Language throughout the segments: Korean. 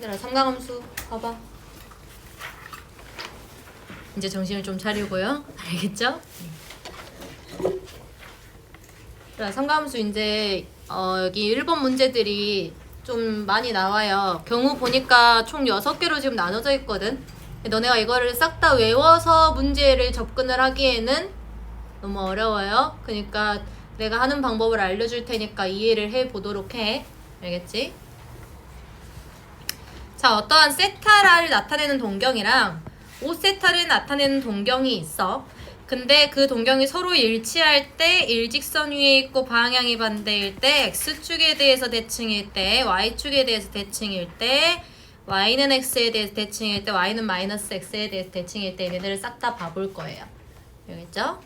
얘들아 삼각함수 봐봐. 이제 정신을 좀 차리고요. 알겠죠? 자, 삼각함수 이제 여기 1번 문제들이 좀 많이 나와요. 경우 보니까 총 6개로 지금 나눠져 있거든. 너네가 이거를 싹 다 외워서 문제를 접근을 하기에는 너무 어려워요. 그러니까 내가 하는 방법을 알려줄 테니까 이해를 해보도록 해. 알겠지? 자, 어떠한 세타를 나타내는 동경이랑 5세타를 나타내는 동경이 있어. 근데 그 동경이 서로 일치할 때, 일직선 위에 있고 방향이 반대일 때, x축에 대해서 대칭일 때, y축에 대해서 대칭일 때, y는 x에 대해서 대칭일 때, y는 마이너스 x에 대해서 대칭일 때 얘네들을 싹 다 봐볼 거예요. 알겠죠?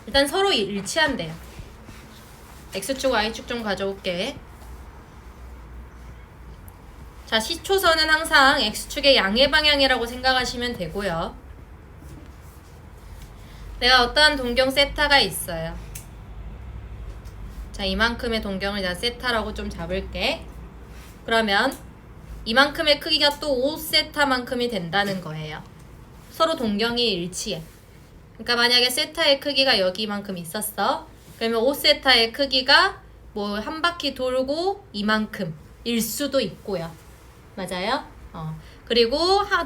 일단 서로 일치한대요. x축, y축 좀 가져올게. 자, 시초선은 항상 x축의 양의 방향이라고 생각하시면 되고요. 내가 어떠한 동경 세타가 있어요. 자, 이만큼의 동경을 내가 세타라고 좀 잡을게. 그러면 이만큼의 크기가 또 5세타만큼이 된다는 거예요. 서로 동경이 일치해. 그러니까 만약에 세타의 크기가 여기만큼 있었어. 그러면 5세타의 크기가 뭐 한 바퀴 돌고 이만큼일 수도 있고요. 맞아요? 그리고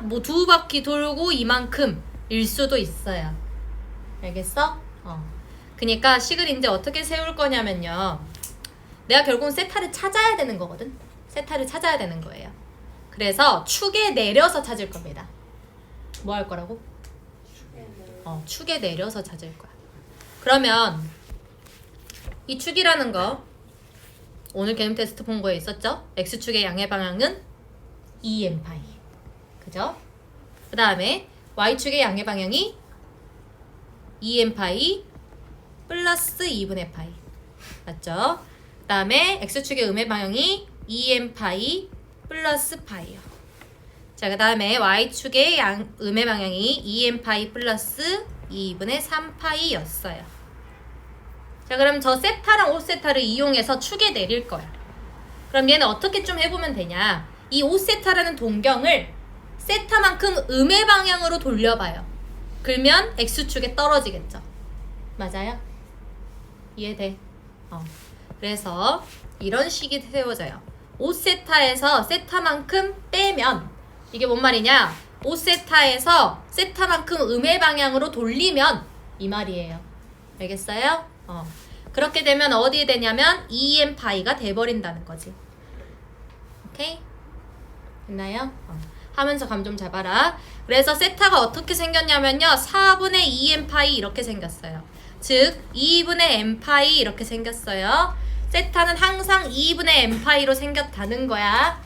뭐 2바퀴 돌고 이만큼일 수도 있어요. 알겠어? 그러니까 식을 이제 어떻게 세울 거냐면요. 내가 결국은 세타를 찾아야 되는 거거든. 세타를 찾아야 되는 거예요. 그래서 축에 내려서 찾을 겁니다. 뭐 할 거라고? 축에 내려서 찾을 거야. 그러면 이 축이라는 거 오늘 개념 테스트 본 거에 있었죠? x축의 양의 방향은 2n파이. 그죠? 그 다음에 y축의 양의 방향이 2n파이 플러스 2분의 파이. 맞죠? 그 다음에 x축의 음의 방향이 2n파이 플러스 파이요. 자, 그 다음에 y축의 음의 방향이 2n파이 플러스 2분의 3파이였어요. 자, 그럼 저 세타랑 5세타를 이용해서 축에 내릴 거야. 그럼 얘는 어떻게 좀 해보면 되냐? 이 5세타라는 동경을 세타만큼 음의 방향으로 돌려봐요. 그러면 x축에 떨어지겠죠. 맞아요? 이해돼? 그래서 이런 식이 세워져요. 5세타에서 세타만큼 빼면 이게 뭔 말이냐? 5세타에서 세타만큼 음의 방향으로 돌리면 이 말이에요. 알겠어요? 그렇게 되면 어디에 되냐면 2n파이가 돼버린다는 거지. 오케이? 됐나요? 하면서 감 좀 잡아라. 그래서 세타가 어떻게 생겼냐면요. 4분의 2n파이 이렇게 생겼어요. 즉 2분의 n파이 이렇게 생겼어요. 세타는 항상 2분의 n파이로 생겼다는 거야.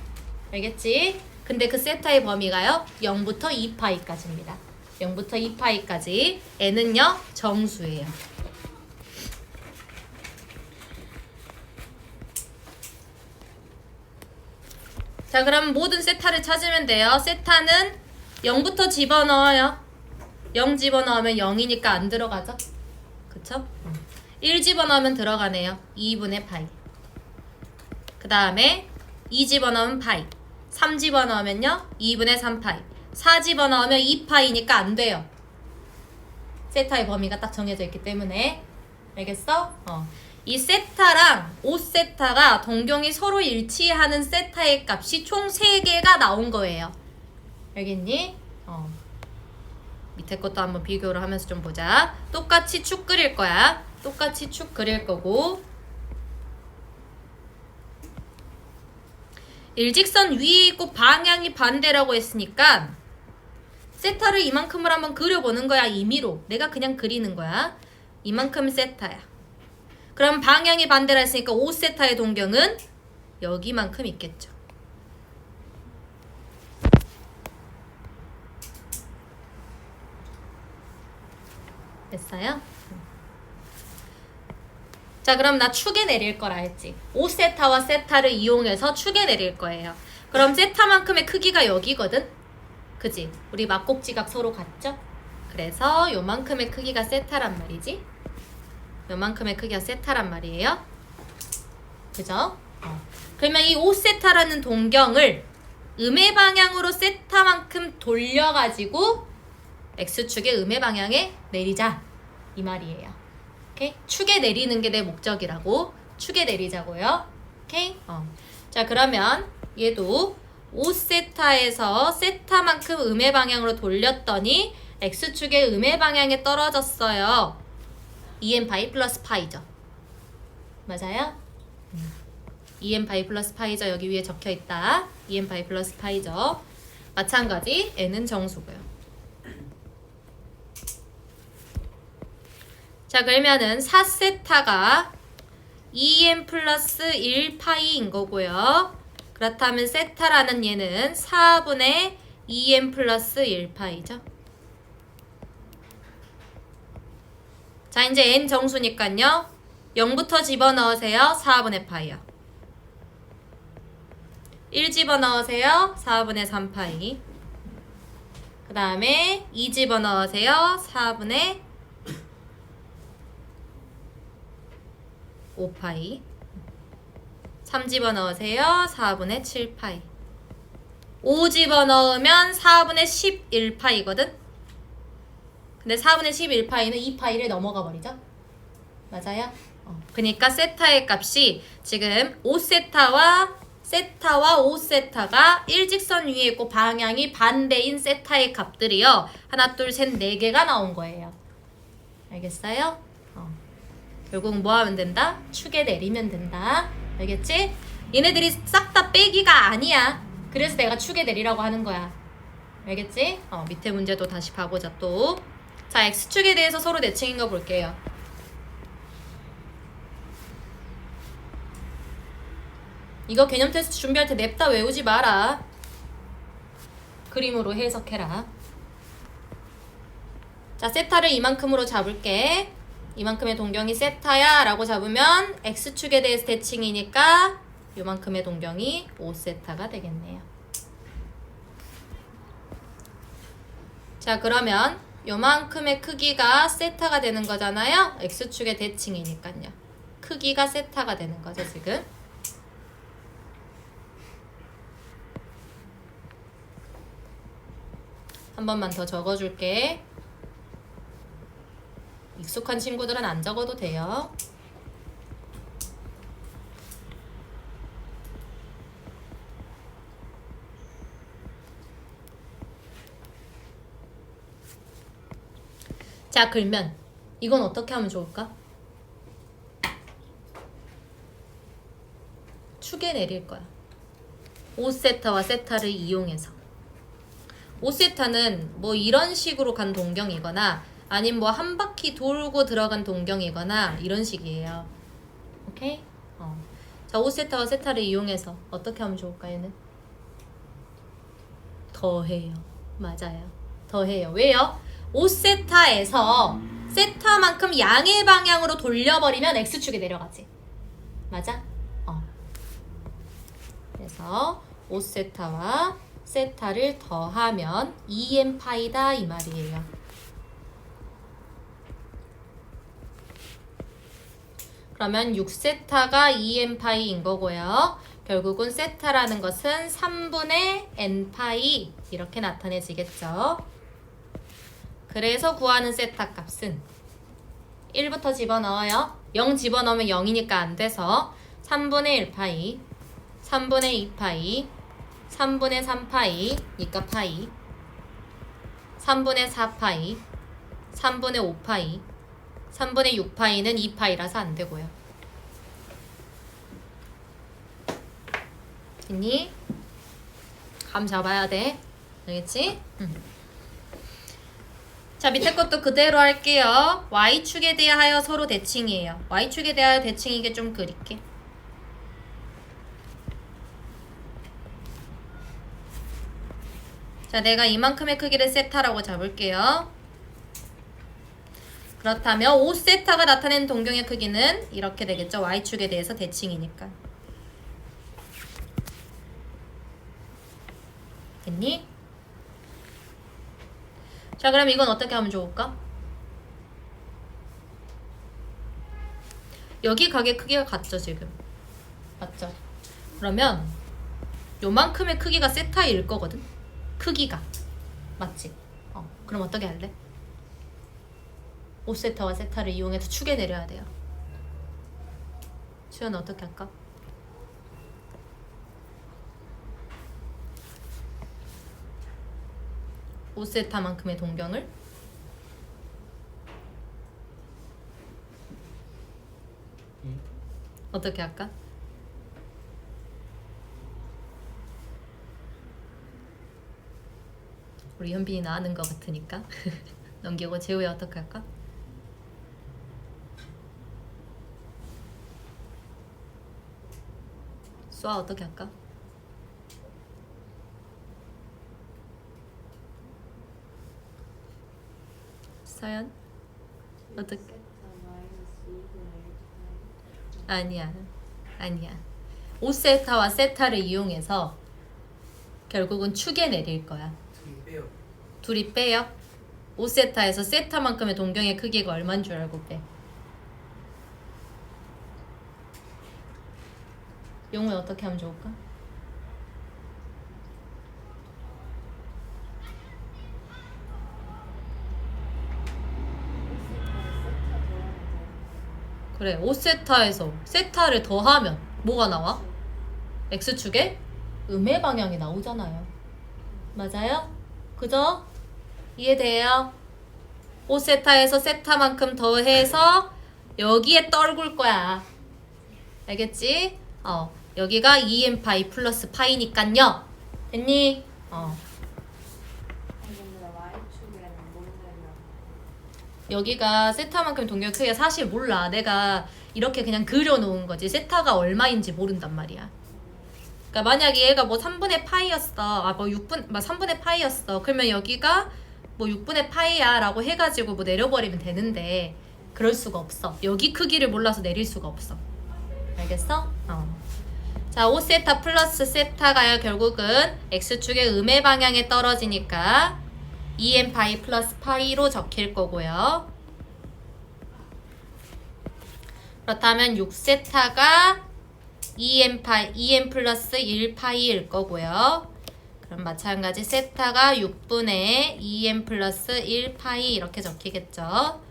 알겠지? 근데 그 세타의 범위가요. 0부터 2파이까지입니다. 0부터 2파이까지. n은요. 정수예요. 자, 그럼 모든 세타를 찾으면 돼요. 세타는 0부터 집어넣어요. 0 집어넣으면 0이니까 안 들어가죠? 그쵸? 1 집어넣으면 들어가네요. 2분의 파이. 그 다음에 2 집어넣으면 파이. 3 집어넣으면요. 2분의 3파이. 4 집어넣으면 2파이니까 안 돼요. 세타의 범위가 딱 정해져 있기 때문에. 알겠어? 이 세타랑 5세타가 동경이 서로 일치하는 세타의 값이 총 3개가 나온 거예요. 알겠니? 밑에 것도 한번 비교를 하면서 좀 보자. 똑같이 축 그릴 거야. 똑같이 축 그릴 거고 일직선 위에 있고 방향이 반대라고 했으니까 세타를 이만큼을 한번 그려보는 거야. 임의로. 내가 그냥 그리는 거야. 이만큼 세타야. 그럼 방향이 반대라 했으니까 5세타의 동경은 여기만큼 있겠죠. 됐어요? 자, 그럼 나 축에 내릴 거라 했지. 5세타와 세타를 이용해서 축에 내릴 거예요. 그럼 세타만큼의 크기가 여기거든? 그지? 우리 막곡지각 서로 같죠? 그래서 요만큼의 크기가 세타란 말이지. 요만큼의 크기가 세타란 말이에요. 그죠? 그러면 이 5세타라는 동경을 음의 방향으로 세타만큼 돌려가지고 X축의 음의 방향에 내리자 이 말이에요. 오케이? 축에 내리는 게 내 목적이라고. 축에 내리자고요. 오케이? 자, 그러면 얘도 5세타에서 세타만큼 음의 방향으로 돌렸더니 X축의 음의 방향에 떨어졌어요. 2n 파이 플러스 파이죠. 맞아요? 2n 파이 플러스 파이죠. 여기 위에 적혀있다. 2n 파이 플러스 파이죠. 마찬가지 n은 정수고요. 자, 그러면은 4세타가 2n 플러스 1파이인 거고요. 그렇다면 세타라는 얘는 4분의 2n 플러스 1파이죠. 자, 이제 n 정수니까요. 0부터 집어넣으세요. 4분의 파이요. 1 집어넣으세요. 4분의 3파이. 그 다음에 2 집어넣으세요. 4분의 5파이. 3 집어넣으세요. 4분의 7파이. 5 집어넣으면 4분의 11파이거든? 근데 4분의 11파이는 2파이를 넘어가 버리죠? 맞아요? 그러니까 세타의 값이 지금 5세타와 5세타가 일직선 위에 있고 방향이 반대인 세타의 값들이요. 하나, 둘, 셋, 4개가 나온 거예요. 알겠어요? 결국 뭐 하면 된다? 축에 내리면 된다. 알겠지? 얘네들이 싹 다 빼기가 아니야. 그래서 내가 축에 내리라고 하는 거야. 알겠지? 밑에 문제도 다시 봐보자 또. 자, X축에 대해서 서로 대칭인 거 볼게요. 이거 개념 테스트 준비할 때 냅다 외우지 마라. 그림으로 해석해라. 자, 세타를 이만큼으로 잡을게. 이만큼의 동경이 세타야 라고 잡으면 X축에 대해서 대칭이니까 요만큼의 동경이 5세타가 되겠네요. 자, 그러면 요만큼의 크기가 세타가 되는 거잖아요. X축의 대칭이니까요. 크기가 세타가 되는 거죠, 지금. 한 번만 더 적어줄게. 익숙한 친구들은 안 적어도 돼요. 자, 그러면 이건 어떻게 하면 좋을까? 축에 내릴 거야. 5세타와 세타를 이용해서. 5세타는 뭐 이런 식으로 간 동경이거나 아니면 뭐 한 바퀴 돌고 들어간 동경이거나 이런 식이에요. 오케이? 자, 5세타와 세타를 이용해서 어떻게 하면 좋을까, 얘는? 더해요. 맞아요. 더해요. 왜요? 5세타에서 세타만큼 양의 방향으로 돌려버리면 X축에 내려가지. 맞아? 그래서 5세타와 세타를 더하면 2n 파이다 이 말이에요. 그러면 6세타가 2n 파이인 거고요. 결국은 세타라는 것은 3분의 n 파이 이렇게 나타내지겠죠. 그래서 구하는 세타 값은 1부터 집어넣어요. 0 집어넣으면 0이니까 안 돼서 3분의 1파이, 3분의 2파이, 3분의 3파이, 니까 파이, 3분의 4파이, 3분의 5파이, 3분의 6파이는 2파이라서 안 되고요. 됐니? 감 잡아야 돼. 알겠지? 자, 밑에 것도 그대로 할게요. Y축에 대하여 서로 대칭이에요. Y축에 대하여 대칭이게 좀 그릴게. 자, 내가 이만큼의 크기를 세타라고 잡을게요. 그렇다면 5세타가 나타낸 동경의 크기는 이렇게 되겠죠. Y축에 대해서 대칭이니까. 됐니? 자, 그럼 이건 어떻게 하면 좋을까? 여기 가게 크기가 같죠 지금. 맞죠? 그러면 요만큼의 크기가 세타일 거거든. 크기가. 맞지? 그럼 어떻게 할래? 5세타와 세타를 이용해서 축에 내려야 돼요. 수연은 어떻게 할까? (5세타만큼의) 동경을 어떻게 할까? 우리 현빈이 나가는 것 같으니까 넘기고 재우야 어떻게 할까? 수아 어떻게 할까? 서연? 어떻게? 아니야 5세타와 세타를 이용해서 결국은 축에 내릴 거야. 둘이 빼요? 5세타에서 세타만큼의 동경의 크기가 얼마인 줄 알고 빼. 용우 어떻게 하면 좋을까? 그래 5세타에서 세타를 더하면 뭐가 나와? X축에 음의 방향이 나오잖아요. 맞아요? 그죠? 이해돼요? 5세타에서 세타만큼 더해서 여기에 떨굴 거야. 알겠지? 여기가 2n 파이 플러스 파이니깐요. 됐니? 여기가 세타만큼 동경 크기가 사실 몰라. 내가 이렇게 그냥 그려놓은 거지. 세타가 얼마인지 모른단 말이야. 그러니까 만약에 얘가 뭐 3분의 파이였어. 뭐 3분의 파이였어. 그러면 여기가 뭐 6분의 파이야 라고 해가지고 뭐 내려버리면 되는데 그럴 수가 없어. 여기 크기를 몰라서 내릴 수가 없어. 알겠어? 자, 5세타 플러스 세타가 결국은 X축의 음의 방향에 떨어지니까 2n 파이 플러스 파이로 적힐 거고요. 그렇다면 6세타가 2n 플러스 1파이일 거고요. 그럼 마찬가지 세타가 6분의 2n 플러스 1파이 이렇게 적히겠죠.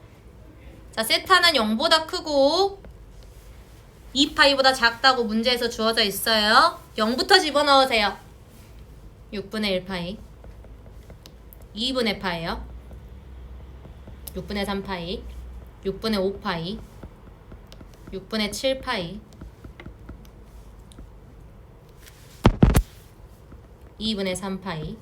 자, 세타는 0보다 크고 2파이보다 작다고 문제에서 주어져 있어요. 0부터 집어넣으세요. 6분의 1파이 2분의 파이요. 6분의 3파이 6분의 5파이 6분의 7파이 2분의 3파이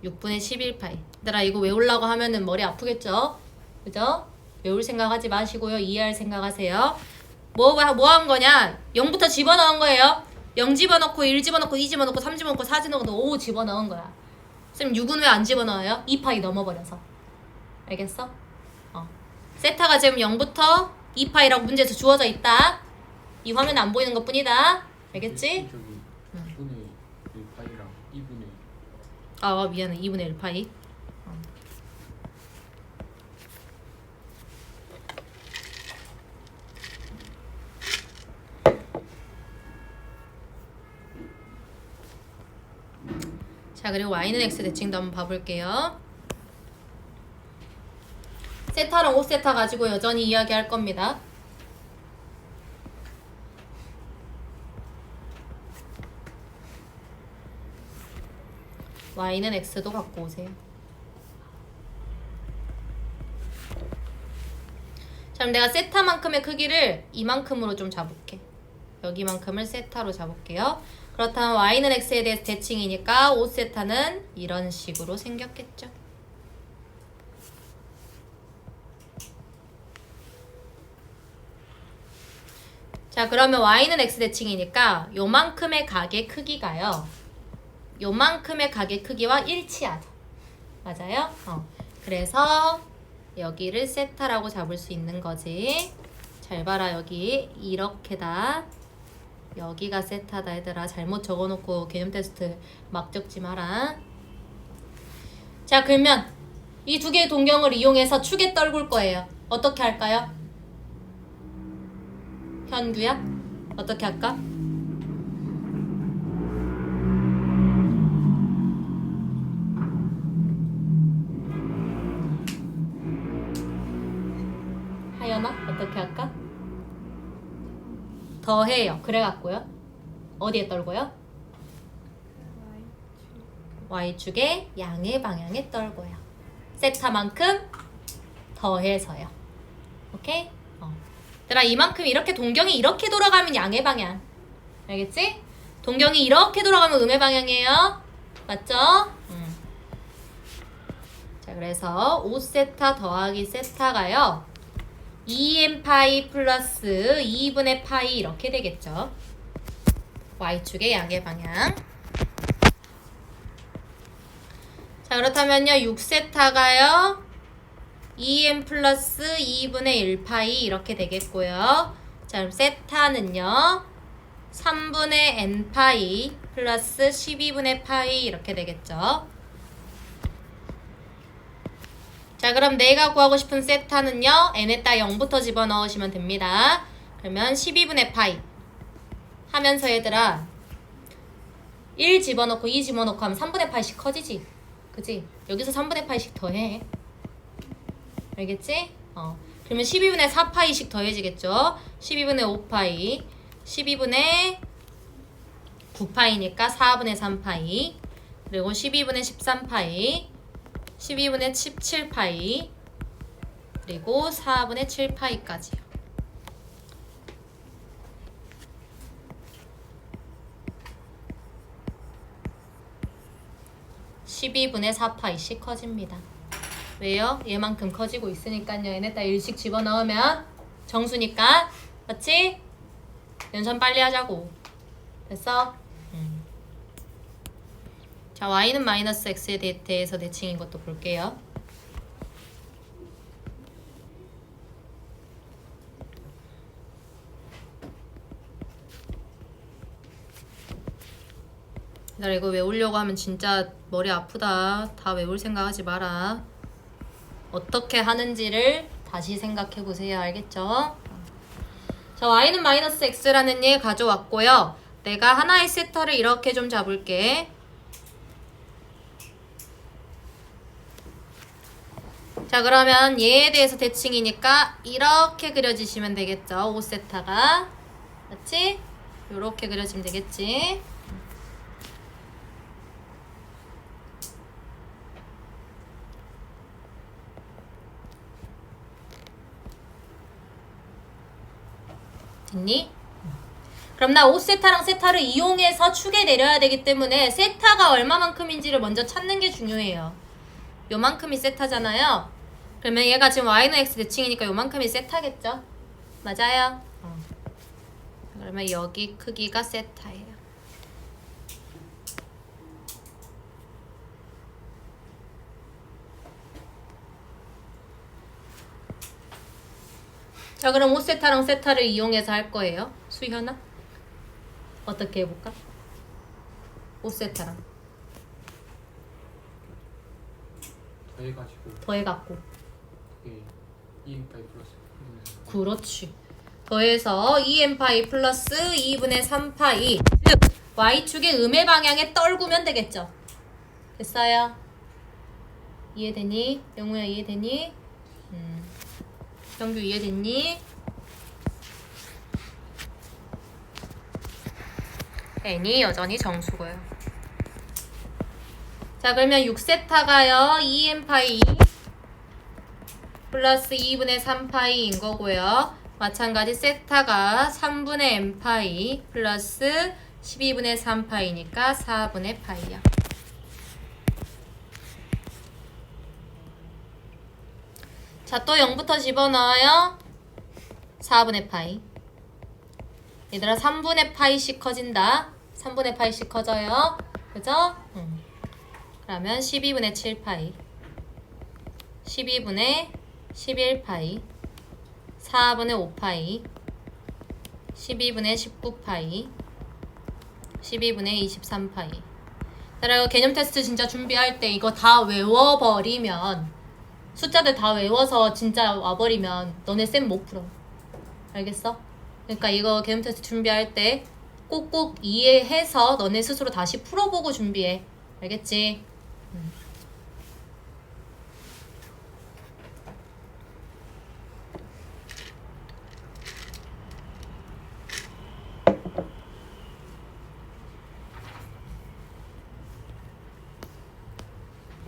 6분의 11파이. 얘들아 이거 외우려고 하면은 머리 아프겠죠? 그죠? 외울 생각하지 마시고요. 이해할 생각하세요. 뭐 한 거냐? 0부터 집어넣은 거예요. 0 집어넣고 1 집어넣고 2 집어넣고 3 집어넣고 4 집어넣고 5 집어넣은 거야. 선생님 6은 왜 안 집어넣어요? 2파이 넘어버려서. 알겠어? 세타가 지금 0부터 2파이라고 문제에서 주어져 있다. 이 화면에 안 보이는 것 뿐이다. 알겠지? 저기 2분의 1파이랑 2분의 미안해. 2분의 1파이. 자, 그리고 y는 x 대칭도 한번 봐볼게요. 세타랑 5세타 가지고 여전히 이야기할 겁니다. y는 x도 갖고 오세요. 자, 그럼 내가 세타만큼의 크기를 이만큼으로 좀 잡을게. 여기만큼을 세타로 잡을게요. 그렇다면 y는 x에 대해서 대칭이니까 5세타는 이런 식으로 생겼겠죠. 자, 그러면 y는 x 대칭이니까 요만큼의 각의 크기가요. 요만큼의 각의 크기와 일치하죠. 맞아요? 그래서 여기를 세타라고 잡을 수 있는 거지. 잘 봐라. 여기 이렇게다. 여기가 세타다 얘들아. 잘못 적어놓고 개념 테스트 막 적지 마라. 자, 그러면 이 두 개의 동경을 이용해서 축에 떨굴 거예요. 어떻게 할까요? 현규야? 어떻게 할까? 하연아? 어떻게 할까? 더해요. 그래갖고요. 어디에 떨고요? Y축의 양의 방향에 떨고요. 세타만큼 더해서요. 오케이? 얘들아 이만큼 이렇게 동경이 이렇게 돌아가면 양의 방향. 알겠지? 동경이 이렇게 돌아가면 음의 방향이에요. 맞죠? 자 그래서 5세타 더하기 세타가요. 2n 파이 플러스 2분의 파이 이렇게 되겠죠. Y축의 양의 방향. 자 그렇다면요 6세타가요 2n 플러스 2분의 1파이 이렇게 되겠고요. 자 그럼 세타는요 3분의 n파이 플러스 12분의 파이 이렇게 되겠죠. 자 그럼 내가 구하고 싶은 세타는요 n에다 0부터 집어넣으시면 됩니다. 그러면 12분의 파이 하면서 얘들아 1 집어넣고 2 집어넣고 하면 3분의 파이씩 커지지. 그치? 여기서 3분의 파이씩 더해. 알겠지? 그러면 12분의 4파이씩 더해지겠죠? 12분의 5파이 12분의 9파이니까 4분의 3파이 그리고 12분의 13파이 12분의 17파이 그리고 4분의 7파이까지요. (12분의 4파이씩) 커집니다. 왜요? 얘만큼 커지고 있으니까요. 얘네다 1씩 집어넣으면 정수니까. 맞지? 연산 빨리 하자고. 됐어? 자, y는 마이너스 x에 대해서 대칭인 것도 볼게요. 얘들아 이거 외우려고 하면 진짜 머리 아프다. 다 외울 생각하지 마라. 어떻게 하는지를 다시 생각해 보세요. 알겠죠? 자, y는 마이너스 x라는 얘 가져왔고요. 내가 하나의 세타를 이렇게 좀 잡을게. 자, 그러면 얘에 대해서 대칭이니까 이렇게 그려지시면 되겠죠. 5세타가. 맞지? 요렇게 그려지면 되겠지? 됐니? 그럼 나 5세타랑 세타를 이용해서 축에 내려야 되기 때문에 세타가 얼마만큼인지를 먼저 찾는 게 중요해요. 요만큼이 세타잖아요. 그러면 얘가 지금 y는 x 대칭이니까 요만큼이 세타겠죠? 맞아요? 그러면 여기 크기가 세타예요. 자 그럼 5세타랑 세타를 이용해서 할 거예요. 수현아? 어떻게 해볼까? 5세타랑 더해갖고 그게 2n파이 플러스 그렇지. 더해서 2n파이 플러스 2분의 3파이 즉 y축의 음의 방향에 떨구면 되겠죠. 됐어요? 이해되니? 영우야 이해되니? 정규 이해됐니? n이 여전히 정수고요. 자 그러면 6세타가요 2n파이 플러스 2분의 3파이인 거고요. 마찬가지 세타가 3분의 n파이 플러스 12분의 3파이니까 4분의 파이야. 자, 또 0부터 집어넣어요. 4분의 파이. 얘들아 3분의 파이씩 커진다. 3분의 파이씩 커져요. 그죠? 그러면 12분의 7파이 12분의 11파이 4분의 5파이 12분의 19파이 12분의 23파이. 얘들아 이거 개념 테스트 진짜 준비할 때 이거 다 외워버리면 숫자들 다 외워서 진짜 와버리면 너네 쌤 못 풀어. 알겠어? 그러니까 이거 개념 테스트 준비할 때 꼭꼭 이해해서 너네 스스로 다시 풀어보고 준비해. 알겠지?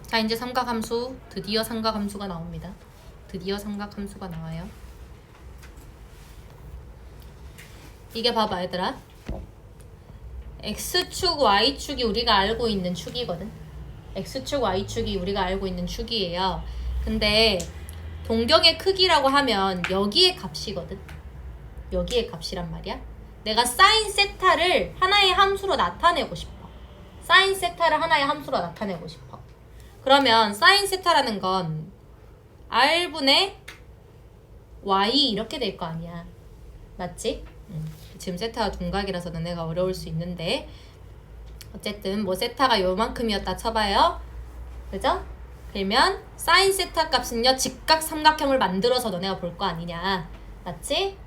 자, 이제 삼각함수, 드디어 삼각함수가 나옵니다. 드디어 삼각함수가 나와요. 이게 봐봐 얘들아, X축, Y축이 우리가 알고 있는 축이거든. X축, Y축이 우리가 알고 있는 축이에요. 근데 동경의 크기라고 하면 여기의 값이거든. 여기의 값이란 말이야. 내가 사인 세타를 하나의 함수로 나타내고 싶어. 사인 세타를 하나의 함수로 나타내고 싶어. 그러면 사인 세타라는 건 R분의 Y 이렇게 될 거 아니야. 맞지? 지금 세타가 둔각이라서 너네가 어려울 수 있는데 어쨌든 뭐 세타가 요만큼이었다 쳐봐요. 그죠? 그러면 사인 세타 값은요 직각 삼각형을 만들어서 너네가 볼 거 아니냐. 맞지?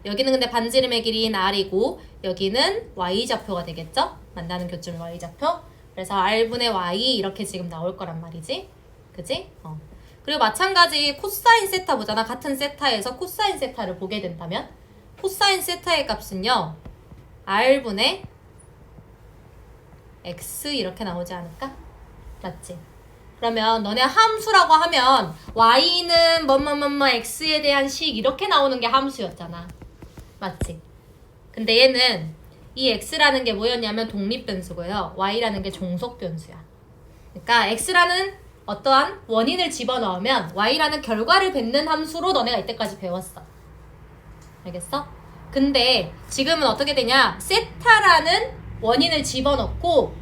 여기는 근데 반지름의 길이인 R이고 여기는 Y좌표가 되겠죠? 만나는 교점이 Y좌표. 그래서 R분의 Y 이렇게 지금 나올 거란 말이지. 그지? 그리고 마찬가지 코사인 세타 보잖아. 같은 세타에서 코사인 세타를 보게 된다면 코사인 세타의 값은요 R분의 X 이렇게 나오지 않을까? 맞지? 그러면 너네 함수라고 하면 Y는 뭐뭐뭐뭐 X에 대한 식 이렇게 나오는 게 함수였잖아. 맞지? 근데 얘는 이 X라는 게 뭐였냐면 독립변수고요. Y라는 게 종속변수야. 그러니까 X라는 어떠한 원인을 집어넣으면 Y라는 결과를 뱉는 함수로 너네가 이때까지 배웠어. 알겠어? 근데 지금은 어떻게 되냐? 세타라는 원인을 집어넣고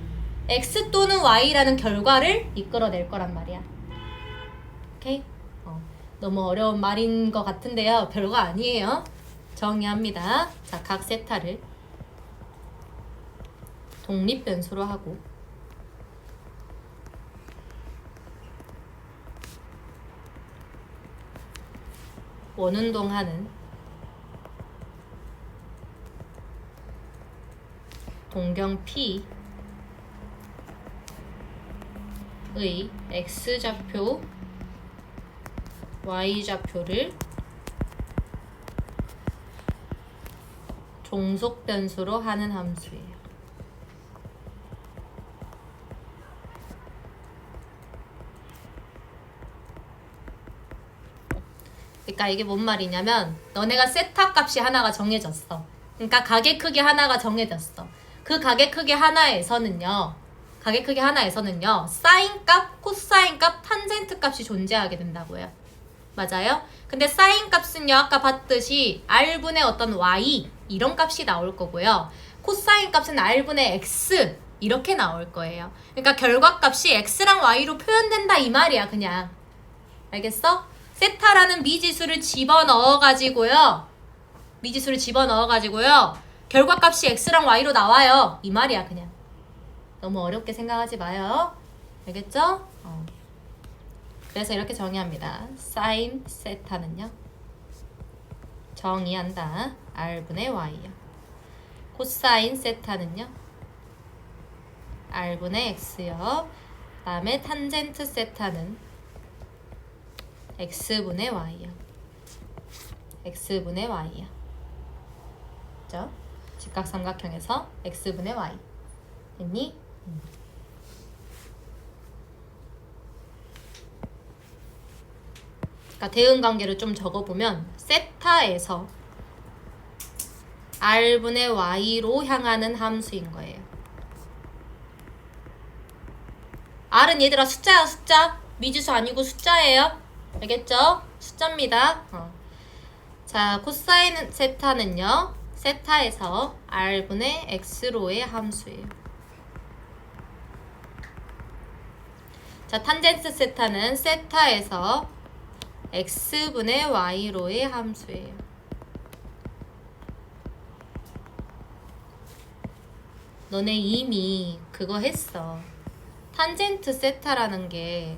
X 또는 Y라는 결과를 이끌어낼 거란 말이야. 오케이? 너무 어려운 말인 것 같은데요. 별거 아니에요. 정리합니다. 자, 각 세타를 독립변수로 하고 원운동하는 동경 P의 X좌표, Y좌표를 종속변수로 하는 함수예요. 그러니까 이게 뭔 말이냐면 너네가 세타 값이 하나가 정해졌어. 그러니까 가계 크기 하나가 정해졌어. 그 가계 크기 하나에서는요 사인 값, 코사인 값, 탄젠트 값이 존재하게 된다고요. 맞아요? 근데 사인 값은요 아까 봤듯이 R분의 어떤 Y 이런 값이 나올 거고요. 코사인 값은 R분의 X 이렇게 나올 거예요. 그러니까 결과값이 X랑 Y로 표현된다 이 말이야 그냥. 알겠어? 세타라는 미지수를 집어넣어가지고요. 결과값이 X랑 Y로 나와요. 이 말이야 그냥. 너무 어렵게 생각하지 마요. 알겠죠? 그래서 이렇게 정의합니다. 사인 세타는요. 정의한다. R분의 Y요. 코사인 세타는요. R분의 X요. 그 다음에 탄젠트 세타는 X분의 Y요. X분의 Y요. 그죠? 직각삼각형에서 X분의 Y. 됐니? 그러니까 대응관계를 좀 적어보면 세타에서 R분의 Y로 향하는 함수인 거예요. R은 얘들아 숫자야 숫자. 미지수 아니고 숫자예요. 알겠죠? 숫자입니다. 자, 코사인 세타는요. 세타에서 R분의 X로의 함수예요. 자, 탄젠트 세타는 세타에서 X분의 Y로의 함수예요. 너네 이미 그거 했어. 탄젠트 세타라는 게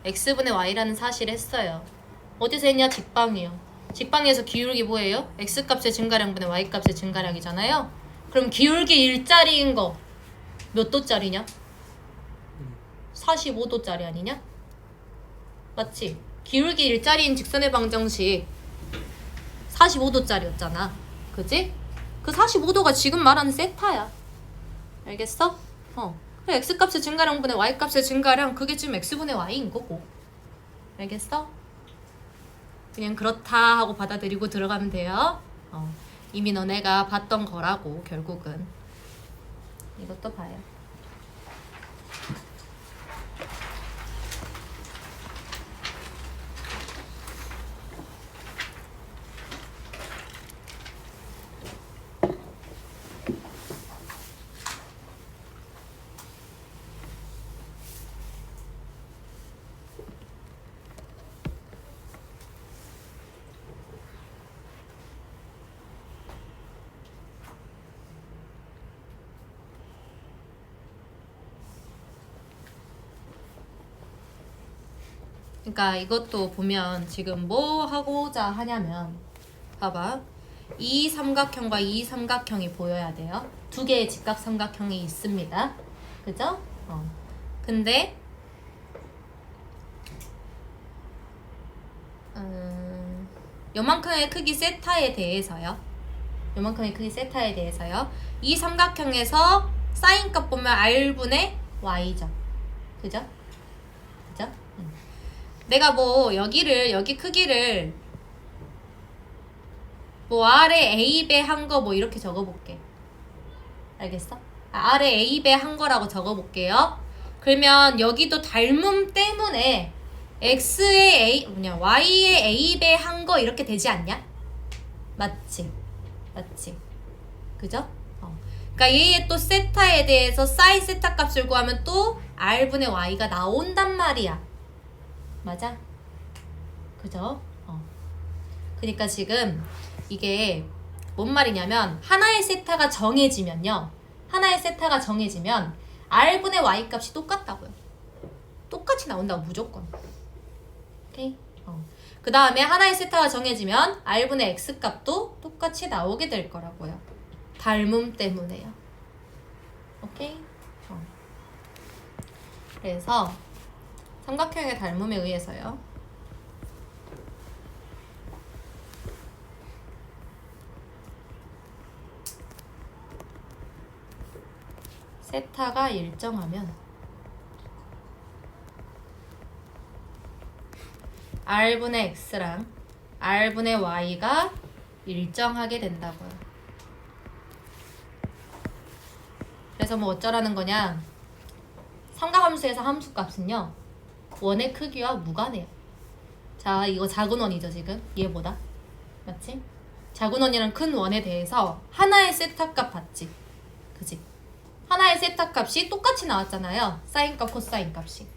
X분의 Y라는 사실 했어요. 어디서 했냐? 직방이요. 직방에서 기울기 뭐예요? x값의 증가량분의 y값의 증가량이잖아요. 그럼 기울기 일자리인 거 몇 도짜리냐? 45도짜리 아니냐? 맞지? 기울기 일자리인 직선의 방정식 45도짜리였잖아. 그지? 그 45도가 지금 말하는 세타야. 알겠어? 그 x값의 증가량분의 y값의 증가량 그게 지금 x분의 y인 거고. 알겠어? 그냥 그렇다 하고 받아들이고 들어가면 돼요. 이미 너네가 봤던 거라고 결국은. 이것도 봐요. 그러니까 이것도 보면 지금 뭐 하고자 하냐면 봐봐. 이 삼각형과 이 삼각형이 보여야 돼요. 두 개의 직각 삼각형이 있습니다. 그죠? 근데 요만큼의 크기 세타에 대해서요. 요만큼의 크기 세타에 대해서요. 이 삼각형에서 사인값 보면 r분의 y죠. 그죠? 그죠? 내가 뭐 여기 크기를 뭐 아래 A배 한 거 뭐 이렇게 적어볼게. 알겠어? 아래 A배 한 거라고 적어볼게요. 그러면 여기도 닮음 때문에 X의 Y의 A배 한 거 이렇게 되지 않냐? 맞지? 맞지? 그죠? 그러니까 얘의 또 세타에 대해서 사인 세타 값을 구하면 또 R분의 Y가 나온단 말이야. 맞아? 그죠? 그러니까 지금 이게 뭔 말이냐면 하나의 세타가 정해지면 R분의 Y 값이 똑같다고요. 똑같이 나온다고 무조건. 오케이? 그 다음에 하나의 세타가 정해지면 R분의 X 값도 똑같이 나오게 될 거라고요. 닮음 때문에요. 오케이? 그래서 삼각형의 닮음에 의해서요. 세타가 일정하면 R분의 X랑 R분의 Y가 일정하게 된다고요. 그래서 뭐 어쩌라는 거냐? 삼각함수에서 함수값은요. 원의 크기와 무관해요. 자, 이거 작은 원이죠, 지금? 얘보다. 맞지? 작은 원이랑 큰 원에 대해서 하나의 세타 값 봤지? 그지? 하나의 세타 값이 똑같이 나왔잖아요. 사인 값, 코사인 값이.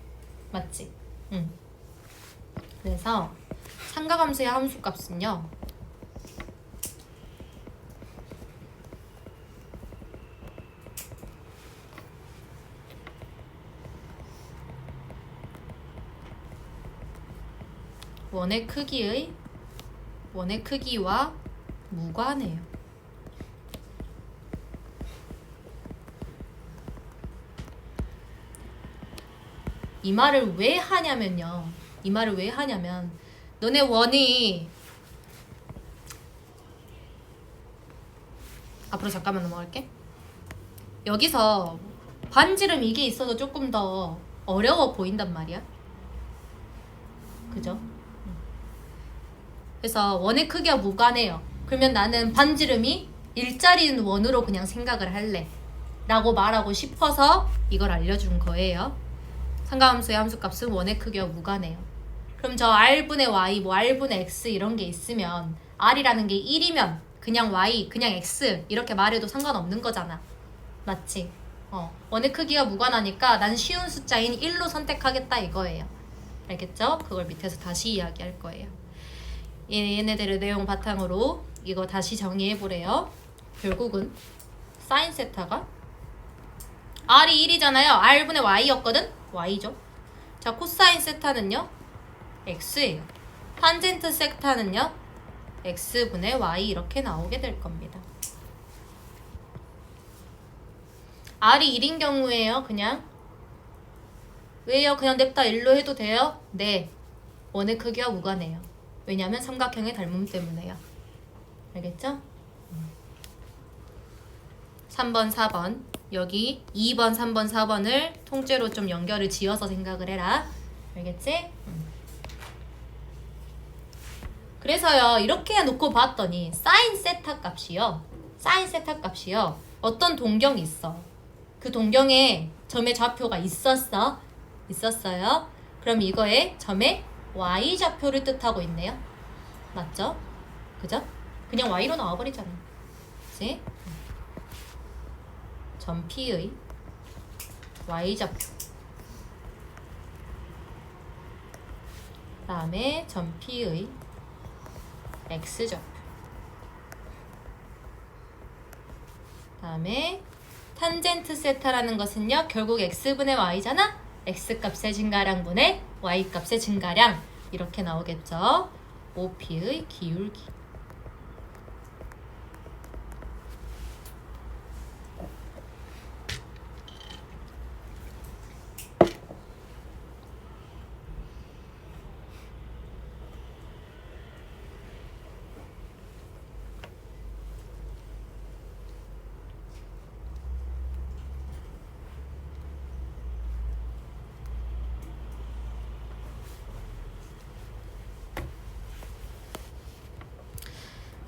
맞지? 응. 그래서 삼각함수의 함수 값은요. 원의 크기와 무관해요. 이 말을 왜 하냐면 너네 원이 앞으로 잠깐만 넘어갈게. 여기서 반지름 이게 있어서 조금 더 어려워 보인단 말이야. 그죠? 그래서 원의 크기와 무관해요. 그러면 나는 반지름이 일자리인 원으로 그냥 생각을 할래 라고 말하고 싶어서 이걸 알려준 거예요. 삼각함수의 함수값은 원의 크기와 무관해요. 그럼 저 R분의 Y, 뭐 R분의 X 이런 게 있으면 R이라는 게 1이면 그냥 Y, 그냥 X 이렇게 말해도 상관없는 거잖아. 맞지? 원의 크기가 무관하니까 난 쉬운 숫자인 1로 선택하겠다 이거예요. 알겠죠? 그걸 밑에서 다시 이야기할 거예요. 얘네들의 내용 바탕으로 이거 다시 정리해보래요. 결국은 사인 세타가 R이 1이잖아요. R분의 Y였거든? Y죠. 자, 코사인 세타는요? X예요. 탄젠트 세타는요? x분의 y 이렇게 나오게 될 겁니다. r이 1인 경우에요. 그냥 왜요? 그냥 냅다 1로 해도 돼요? 네. 원의 크기와 무관해요. 왜냐하면 삼각형의 닮음 때문에요. 알겠죠? 3번, 4번 여기 2번, 3번, 4번을 통째로 좀 연결을 지어서 생각을 해라. 알겠지? 그래서요 이렇게 놓고 봤더니 사인 세타 값이요. 사인 세타 값이요. 어떤 동경이 있어. 그 동경에 점의 좌표가 있었어. 있었어요. 그럼 이거에 점의 y 좌표를 뜻하고 있네요. 맞죠? 그죠? 그냥 y로 나와버리잖아. 그치? 점 P의 y 좌표 그 다음에 점 P의 x 좌표 그 다음에 탄젠트 세타라는 것은요 결국 x분의 y잖아. x값의 증가량분의 y값의 증가량 이렇게 나오겠죠. OP의 기울기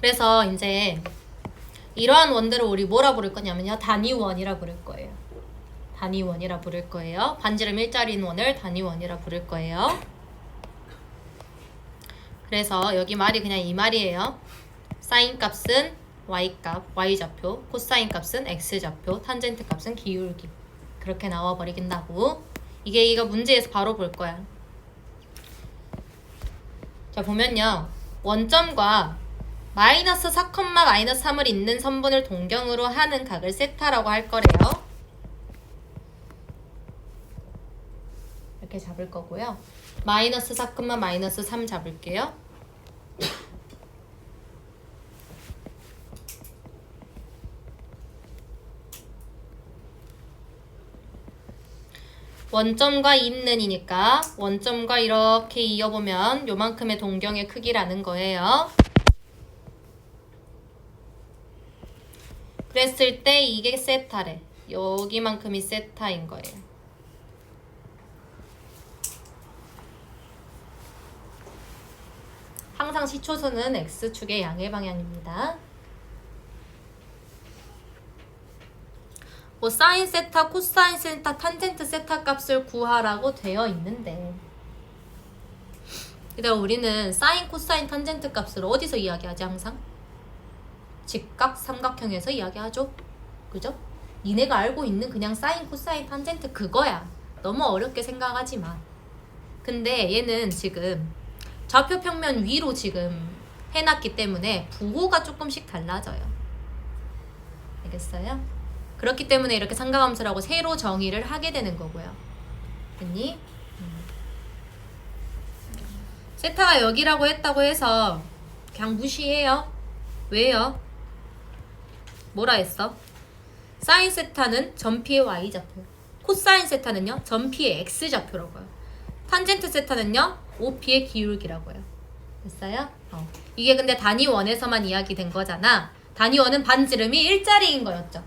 그래서 이제 이러한 원들을 우리 뭐라 부를 거냐면요. 단위원이라 부를 거예요. 단위원이라 부를 거예요. 반지름 일자리인 원을 단위원이라 부를 거예요. 그래서 여기 말이 그냥 이 말이에요. 사인 값은 y값, y좌표, 코사인 값은 x좌표, 탄젠트 값은 기울기. 그렇게 나와 버리긴다고. 이거 문제에서 바로 볼 거야. 자 보면요. 원점과 마이너스 4, 마이너스 3을 잇는 선분을 동경으로 하는 각을 세타라고 할 거래요. 이렇게 잡을 거고요. 마이너스 4, 마이너스 3 잡을게요. 원점과 잇는이니까 원점과 이렇게 이어보면 요만큼의 동경의 크기라는 거예요. 그랬을 때 이게 세타래. 여기만큼이 세타인 거예요. 항상 시초선은 x축의 양의 방향입니다. 뭐 사인 세타, 코사인 세타, 탄젠트 세타 값을 구하라고 되어 있는데 그다음 우리는 사인, 코사인, 탄젠트 값을 어디서 이야기하지 항상? 직각 삼각형에서 이야기하죠. 그죠? 니네가 알고 있는 그냥 사인, 코사인, 탄젠트 그거야. 너무 어렵게 생각하지 마. 근데 얘는 지금 좌표 평면 위로 지금 해놨기 때문에 부호가 조금씩 달라져요. 알겠어요? 그렇기 때문에 이렇게 삼각함수라고 새로 정의를 하게 되는 거고요. 됐니? 세타가 여기라고 했다고 해서 그냥 무시해요. 왜요? 뭐라 했어? 사인 세타는 점피의 y좌표, 코사인 세타는요 점피의 x좌표라고요. 탄젠트 세타는요 OP의 기울기라고요. 됐어요? 이게 근데 단위원에서만 이야기된 거잖아. 단위원은 반지름이 일자리인 거였죠.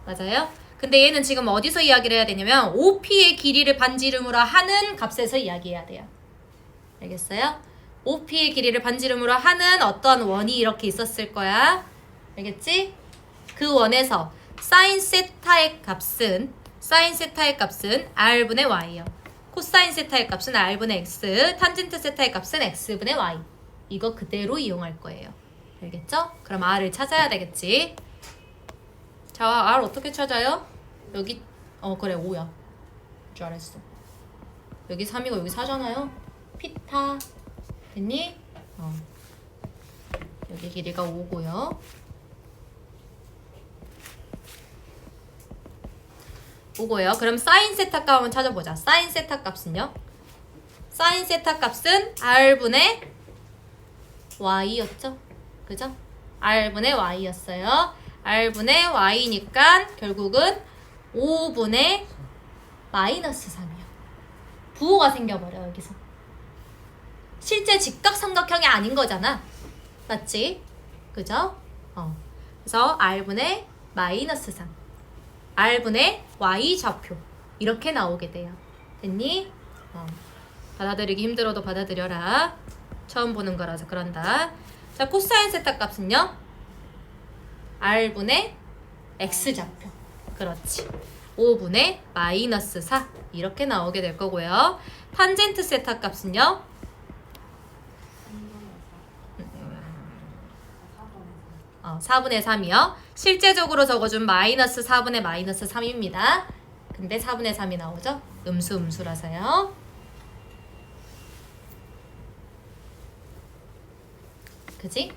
맞아요? 근데 얘는 지금 어디서 이야기를 해야 되냐면 OP의 길이를 반지름으로 하는 값에서 이야기해야 돼요. 알겠어요? OP의 길이를 반지름으로 하는 어떤 원이 이렇게 있었을 거야. 알겠지? 그 원에서 사인 세타의 값은 r분의 y요. 코사인 세타의 값은 r분의 x, 탄젠트 세타의 값은 x분의 y. 이거 그대로 이용할 거예요. 알겠죠? 그럼 r을 찾아야 되겠지. 자, r 어떻게 찾아요? 여기 그래 5야. 줄 알았어. 여기 3이고 여기 4잖아요. 피타 됐니? 여기 길이가 5고요. 5고요. 그럼 사인 세타 값 한번 찾아보자. 사인 세타 값은요? 사인 세타 값은 r분의 y였죠? 그죠? R분의 Y였어요. R분의 Y니까 결국은 5분의 마이너스 3이요. 부호가 생겨버려 여기서. 실제 직각삼각형이 아닌 거잖아. 맞지? 그죠? 그래서 R분의 마이너스 3 R분의 Y좌표 이렇게 나오게 돼요. 됐니? 받아들이기 힘들어도 받아들여라. 처음 보는 거라서 그런다. 자, 코사인 세타 값은요? R분의 X좌표. 그렇지. 5분의 마이너스 4 이렇게 나오게 될 거고요. 탄젠트 세타 값은요? 4분의 3이요. 실제적으로 적어준 마이너스 4분의 마이너스 3입니다. 근데 4분의 3이 나오죠? 음수라서요. 그지?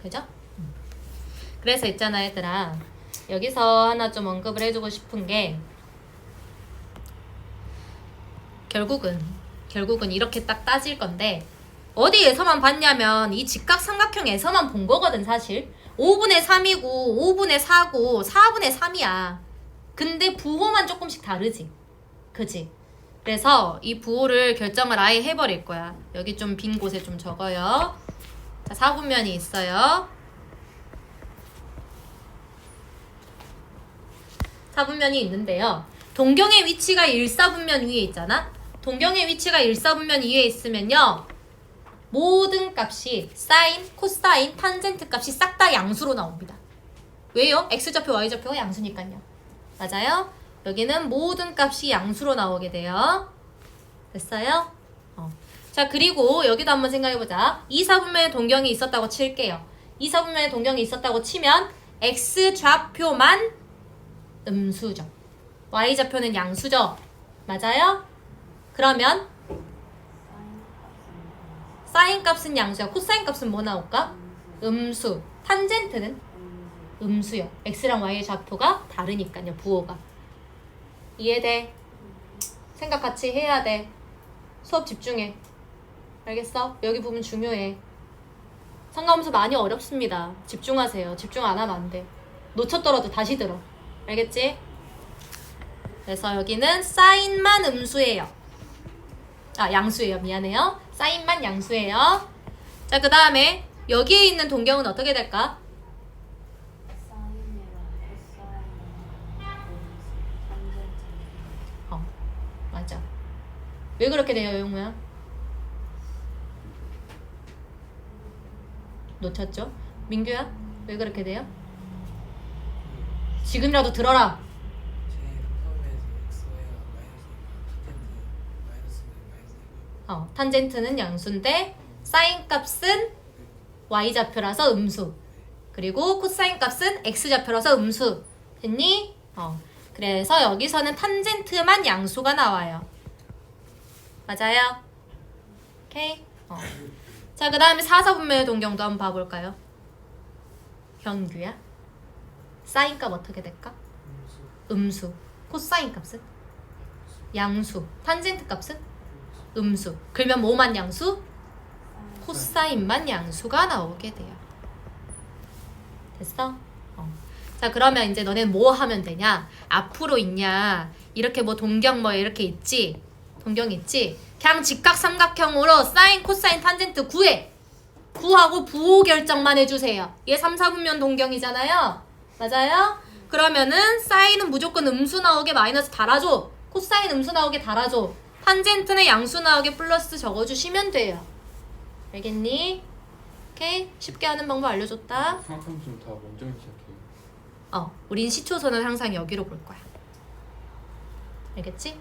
그죠? 그래서 있잖아 얘들아. 여기서 하나 좀 언급을 해주고 싶은 게 결국은 이렇게 딱 따질 건데 어디에서만 봤냐면 이 직각삼각형에서만 본 거거든 사실. 5분의 3이고 5분의 4고 4분의 3이야. 근데 부호만 조금씩 다르지. 그지? 그래서 이 부호를 결정을 아예 해버릴 거야. 여기 좀 빈 곳에 좀 적어요. 자, 4분면이 있어요. 4분면이 있는데요. 동경의 위치가 1,4분면 위에 있잖아. 동경의 위치가 1,4분면 위에 있으면요. 모든 값이 사인, 코사인, 탄젠트 값이 싹 다 양수로 나옵니다. 왜요? X좌표, Y좌표가 양수니까요. 맞아요? 여기는 모든 값이 양수로 나오게 돼요. 됐어요? 자, 그리고 여기도 한번 생각해보자. 2,4분면에 동경이 있었다고 칠게요. 2,4분면에 동경이 있었다고 치면 X좌표만 음수죠. Y좌표는 양수죠. 맞아요? 그러면 사인 값은 양수야. 코사인 값은 뭐 나올까? 음수. 탄젠트는 음수요. X랑 Y의 좌표가 다르니까요. 부호가. 이해돼? 생각 같이 해야 돼. 수업 집중해. 알겠어? 여기 부분 중요해. 상가함수 많이 어렵습니다. 집중하세요. 집중 안 하면 안 돼. 놓쳤더라도 다시 들어. 알겠지? 그래서 여기는 사인만 음수예요. 양수예요. 미안해요. 사인만 양수예요. 자, 그 다음에 여기에 있는 동경은 어떻게 될까? 맞아. 왜 그렇게 돼요, 용무야? 놓쳤죠? 민규야? 왜 그렇게 돼요? 지금이라도 들어라. 탄젠트는 양수인데 사인 값은 Y좌표라서 음수. 그리고 코사인 값은 X좌표라서 음수. 됐니? 그래서 여기서는 탄젠트만 양수가 나와요. 맞아요? 오케이? 자, 그 다음에 4,4분면의 동경도 한번 봐볼까요? 경규야? 사인 값 어떻게 될까? 음수. 코사인 값은? 양수. 탄젠트 값은? 음수. 그러면 뭐만 양수? 코사인만 양수가 나오게 돼요. 됐어? 자, 그러면 이제 너네는 뭐 하면 되냐? 앞으로 있냐? 이렇게 뭐 동경 뭐 이렇게 있지? 동경 있지? 그냥 직각삼각형으로 사인, 코사인, 탄젠트 구해! 구하고 부호 결정만 해주세요. 얘 3, 4분면 동경이잖아요? 맞아요? 그러면은 사인은 무조건 음수 나오게 마이너스 달아줘. 코사인 음수 나오게 달아줘. 탄젠트는 양수 나오게 플러스 적어주시면 돼요. 알겠니? 오케이? 쉽게 하는 방법 알려줬다. 삼각함수는 다 먼저 시작해요. 우린 시초선을 항상 여기로 볼 거야. 알겠지?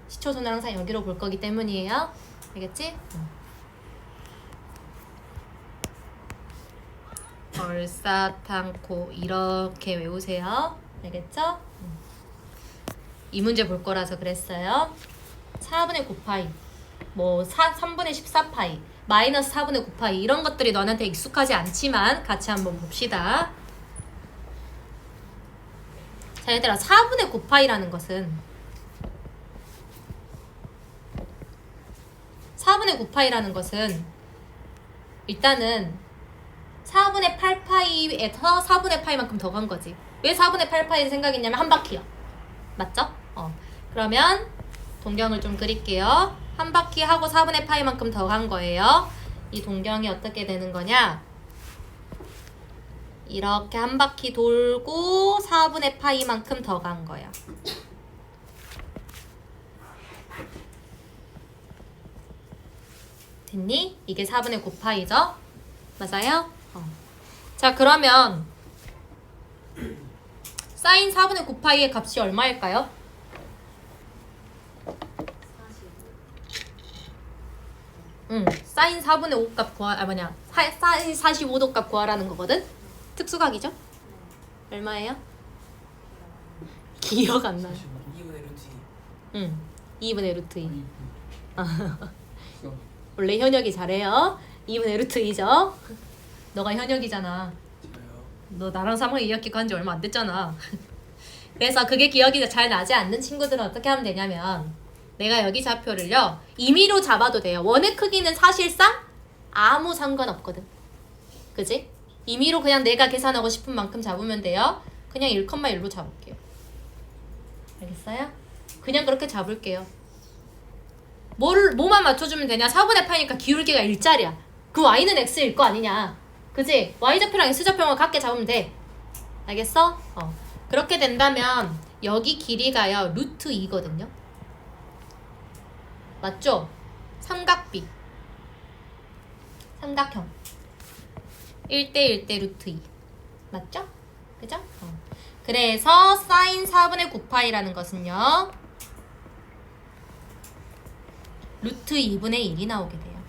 시초선을 항상 여기로 볼 거기 때문이에요. 알겠지? 얼싸탕코 이렇게 외우세요. 알겠죠? 이 문제 볼 거라서 그랬어요. 4분의 9파이 뭐 3분의 14파이 마이너스 4분의 9파이 이런 것들이 너한테 익숙하지 않지만 같이 한번 봅시다. 자, 얘들아, 4분의 9파이라는 것은 4분의 9파이라는 것은 일단은 4분의 8파이에서 4분의 파이만큼 더 간 거지. 왜 4분의 8파이를 생각했냐면 한 바퀴요. 맞죠? 그러면 동경을 좀 그릴게요. 한 바퀴 하고 4분의 파이만큼 더 간 거예요. 이 동경이 어떻게 되는 거냐? 이렇게 한 바퀴 돌고 4분의 파이만큼 더 간 거야. 됐니? 이게 4분의 9파이죠? 맞아요? 자, 그러면 사인 4분의 9파이의 값이 얼마일까요? 사인 4분의 5 값 사인 45도 값 구하라는 거거든? 특수각이죠? 얼마예요? 기억 안 나요. 2분의 루트 2분의 루트 2. 원래 현역이 잘해요. 2분의 루트 2죠? 너가 현역이잖아. 저요. 너 나랑 3학 2학기 간 지 얼마 안 됐잖아. 그래서 그게 기억이 잘 나지 않는 친구들은 어떻게 하면 되냐면 내가 여기 좌표를요 임의로 잡아도 돼요. 원의 크기는 사실상 아무 상관없거든. 그지? 임의로 그냥 내가 계산하고 싶은 만큼 잡으면 돼요. 그냥 1,1로 잡을게요. 알겠어요? 그냥 그렇게 잡을게요. 뭐만 맞춰주면 되냐? 4분의 파이니까 기울기가 1짜리야. 그 y는 x일 거 아니냐. 그지? y좌표랑 x좌표만 같게 잡으면 돼. 알겠어? 그렇게 된다면 여기 길이가요 루트 2거든요. 맞죠? 삼각비 삼각형 1대 1대 루트 2 맞죠? 그죠? 그래서 사인 4분의 9파이라는 것은요 루트 2분의 1이 나오게 돼요.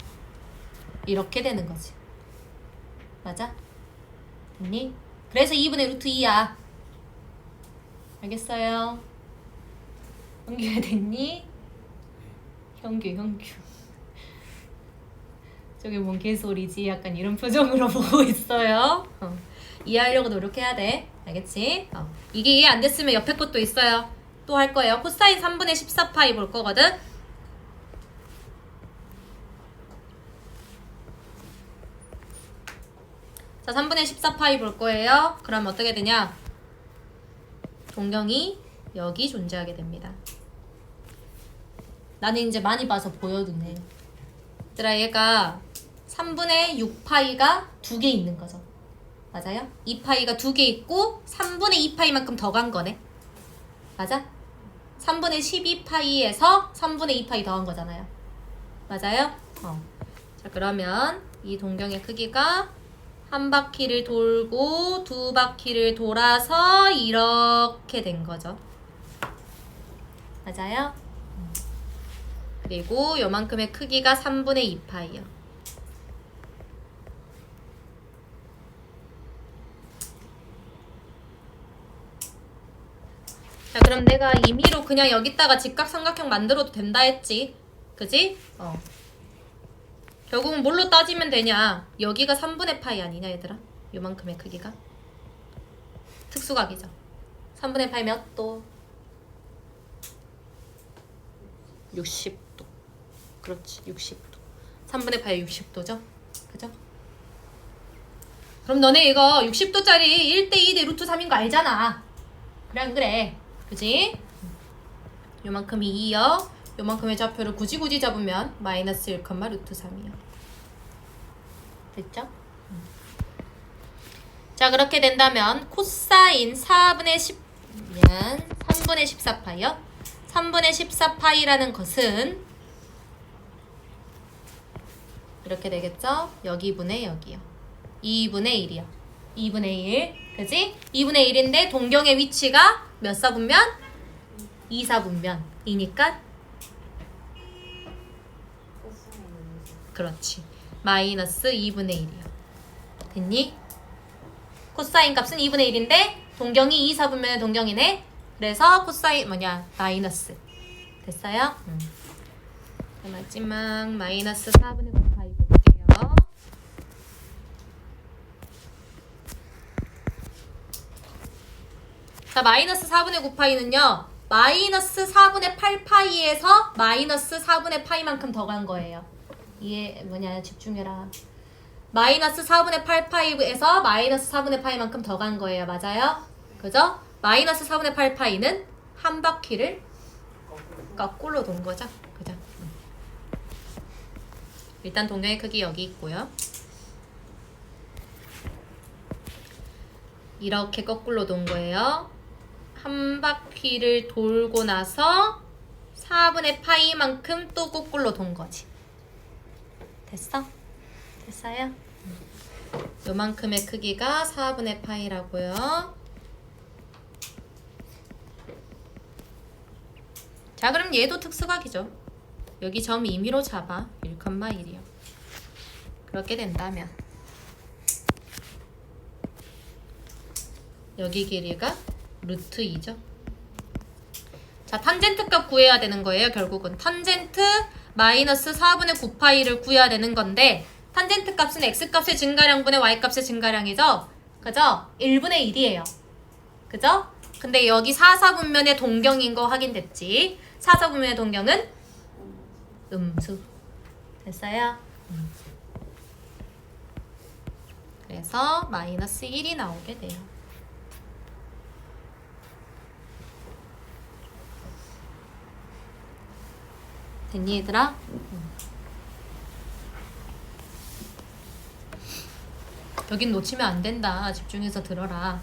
이렇게 되는 거지. 맞아? 됐니? 그래서 2분의 루트 2야. 알겠어요? 형규가 됐니? 형규 저게 뭔 개소리지? 약간 이런 표정으로 보고 있어요. 이해하려고 노력해야 돼. 알겠지? 이게 이해 안 됐으면 옆에 것도 있어요. 또 할 거예요. 코사인 3분의 14파이 볼 거거든? 자, 3분의 14파이 볼 거예요. 그럼 어떻게 되냐? 동경이 여기 존재하게 됩니다. 나는 이제 많이 봐서 보여두네. 얘들아, 얘가 3분의 6파이가 2개 있는 거죠. 맞아요? 2파이가 2개 있고 3분의 2파이만큼 더 간 거네. 맞아? 3분의 12파이에서 3분의 2파이 더한 거잖아요. 맞아요? 자, 그러면 이 동경의 크기가 한 바퀴를 돌고 두 바퀴를 돌아서 이렇게 된 거죠. 맞아요? 그리고 요만큼의 크기가 3분의 2파이요. 자, 그럼 내가 임의로 그냥 여기다가 직각삼각형 만들어도 된다 했지. 그지? 결국은 뭘로 따지면 되냐? 여기가 3분의 파이 아니냐 얘들아? 요만큼의 크기가 특수각이죠. 3분의 파이 몇 도? 60도. 그렇지, 60도. 3분의 파이 60도죠? 그죠? 그럼 너네 이거 60도짜리 1대2 대 루트 3인 거 알잖아. 그래 안 그래? 그지? 요만큼이 2요. 요만큼의 좌표를 굳이 잡으면 마이너스 1, 루트 3이요. 됐죠? 자, 그렇게 된다면 코사인 4분의 10면 3분의 14파이요. 3분의 14파이라는 것은 이렇게 되겠죠? 여기 분의 여기요. 2분의 1이요. 2분의 1. 그지? 2분의 1인데 동경의 위치가 몇 사분면? 2사분면이니까 그렇지. 마이너스 2분의 1이요. 됐니? 코사인 값은 2분의 1인데 동경이 2사분면의 동경이네. 그래서 코사인 마이너스. 됐어요? 자, 마지막 마이너스 4분의 9파이 볼게요. 자, 마이너스 4분의 9파이는요. 마이너스 4분의 8파이에서 마이너스 4분의 파이만큼 더 간 거예요. 이해 집중해라. 마이너스 4분의 8파이에서 마이너스 4분의 파이만큼 더 간 거예요. 맞아요? 그죠? 마이너스 4분의 8파이는 한 바퀴를 거꾸로 돈 거죠. 그죠? 일단 동경의 크기 여기 있고요. 이렇게 거꾸로 돈 거예요. 한 바퀴를 돌고 나서 4분의 파이만큼 또 거꾸로 돈 거지. 됐어? 됐어요? 요만큼의 크기가 4분의 파이라고요. 자, 그럼 얘도 특수각이죠. 여기 점 임의로 잡아. 1,1이요. 그렇게 된다면 여기 길이가 루트 2죠. 자, 탄젠트 값 구해야 되는 거예요. 결국은 탄젠트 마이너스 4분의 9파이를 구해야 되는 건데 탄젠트 값은 x값의 증가량분의 y값의 증가량이죠. 그죠? 1분의 1이에요. 그죠? 근데 여기 4사분면의 동경인 거 확인됐지. 4사분면의 동경은 음수. 됐어요? 그래서 마이너스 1이 나오게 돼요. 됐니 얘들아? 여긴 놓치면 안 된다. 집중해서 들어라.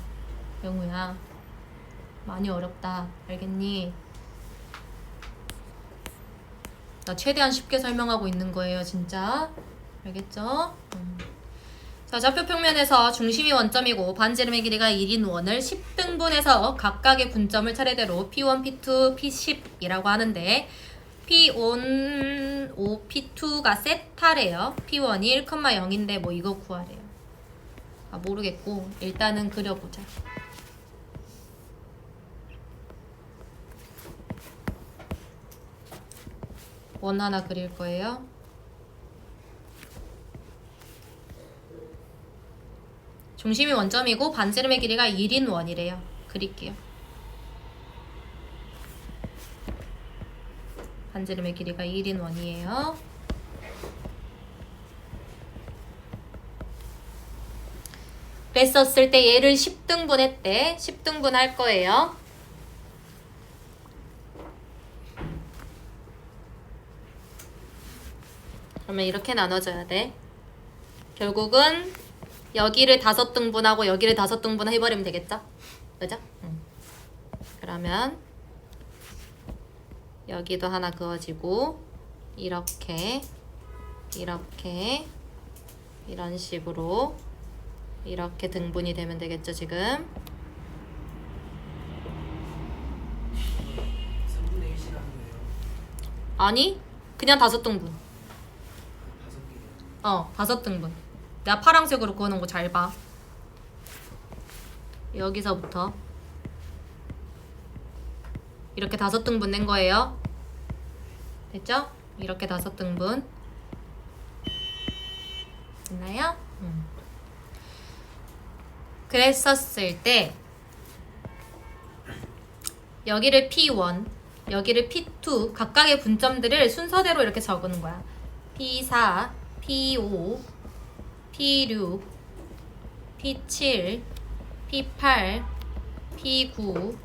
영우야. 많이 어렵다. 알겠니? 나 최대한 쉽게 설명하고 있는 거예요. 진짜. 알겠죠? 자, 좌표 평면에서 중심이 원점이고 반지름의 길이가 1인 원을 10등분해서 각각의 분점을 차례대로 P1, P2, P10이라고 하는데 P1, 5, P2가 세타래요. P1이 1,0인데 뭐 이거 구하래요. 아, 모르겠고 일단은 그려보자. 원 하나 그릴 거예요. 중심이 원점이고 반지름의 길이가 1인 원이래요. 그릴게요. 반지름의 길이가 1인 원이에요. 그랬었을 때 얘를 10등분 했대. 10등분 할 거예요. 그러면 이렇게 나눠져야 돼. 결국은 여기를 5등분하고 여기를 5등분 해버리면 되겠죠? 그죠? 그러면 여기도 하나 그어지고 이렇게 이렇게 이런 식으로 이렇게 등분이 되면 되겠죠 지금? 3분의 1씩 하는 거예요? 아니 그냥 5등분. 5개. 5등분. 내가 파란색으로 그어놓은 거 잘 봐. 여기서부터 이렇게 5등분 낸 거예요. 됐죠? 이렇게 5등분 됐나요? 그랬었을 때 여기를 P1 여기를 P2 각각의 분점들을 순서대로 이렇게 적는 거야. P4 P5 P6 P7 P8 P9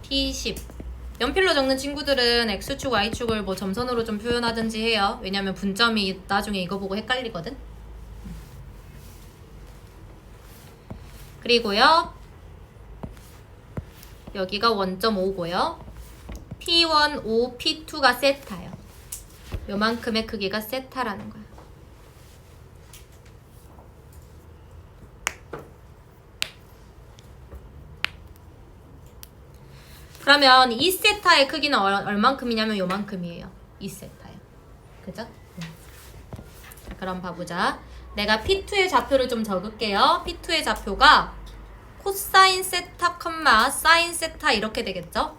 P10 연필로 적는 친구들은 X축, Y축을 뭐 점선으로 좀 표현하든지 해요. 왜냐면 분점이 나중에 이거 보고 헷갈리거든. 그리고요 여기가 원점 5고요 P1, 5, P2가 세타예요. 요만큼의 크기가 세타라는 거야. 그러면 2세타의 크기는 얼만큼이냐면 요만큼이에요. 2세타예요. 그죠? 자, 그럼 봐보자. 내가 P2의 좌표를 좀 적을게요. P2의 좌표가 코사인 세타, 사인 세타 이렇게 되겠죠?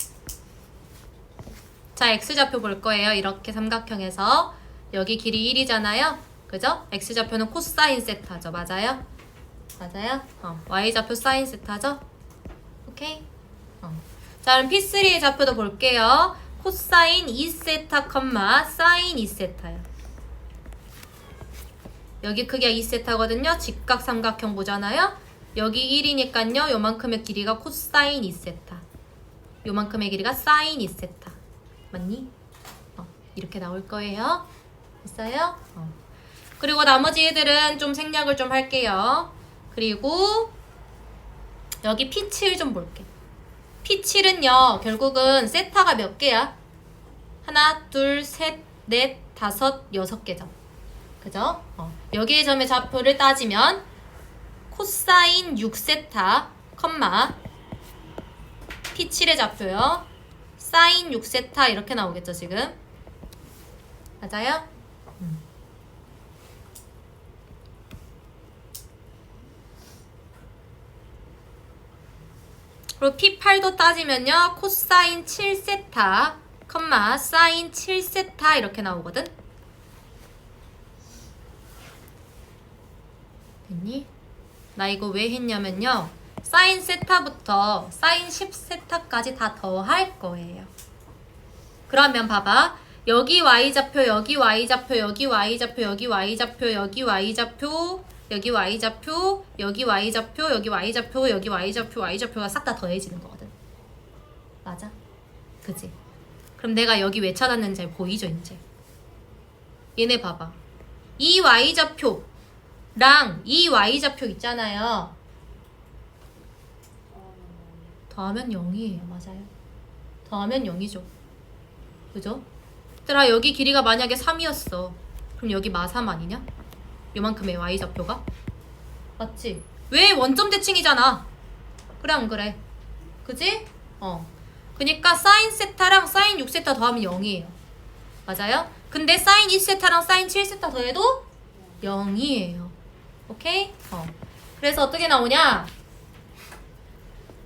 자, X좌표 볼 거예요. 이렇게 삼각형에서 여기 길이 1이잖아요. 그죠? X좌표는 코사인 세타죠. 맞아요? 맞아요? Y좌표 사인 세타죠? 오케이? 자, 그럼 P3의 좌표도 볼게요. 코사인 2세타, 사인 2세타요. 여기 크기가 2세타거든요. 직각삼각형 보잖아요. 여기 1이니까요. 요만큼의 길이가 코사인 2세타. 요만큼의 길이가 사인 2세타. 맞니? 이렇게 나올 거예요. 됐어요? 그리고 나머지 애들은 좀 생략을 좀 할게요. 그리고 여기 P7 좀 볼게. P7은요. 결국은 세타가 몇 개야? 하나, 둘, 셋, 넷, 다섯, 6개죠. 그죠? 여기의 점의 좌표를 따지면 코사인 6세타, 컴마 P7의 좌표요. 사인 6세타 이렇게 나오겠죠, 지금? 맞아요? 그리고 P8도 따지면요. 코사인 7세타, 컴마 사인 7세타 이렇게 나오거든? 됐니? 나 이거 왜 했냐면요. 사인 세타부터 사인 10세타까지 다 더할 거예요. 그러면 봐봐. 여기 y좌표, 여기 y좌표, 여기 y좌표, 여기 y좌표, 여기 y좌표, 여기 y좌표, 여기 y좌표, 여기 y좌표, 여기 y좌표, y좌표가 싹 다 더해지는 거거든. 맞아? 그치? 그럼 내가 여기 왜 찾았는지 잘 보이죠, 이제? 얘네 봐봐. 이 y좌표랑 이 y좌표 있잖아요. 더하면 0이에요. 맞아요. 더하면 0이죠. 그죠? 얘들아, 여기 길이가 만약에 3이었어. 그럼 여기 마3 아니냐? 요만큼의 y좌표가? 맞지? 왜? 원점 대칭이잖아. 그래 안 그래? 그지? 그니까 사인 세타랑 사인 6세타 더하면 0이에요. 맞아요? 근데 사인 2세타랑 사인 7세타 더해도 0이에요. 오케이? 그래서 어떻게 나오냐?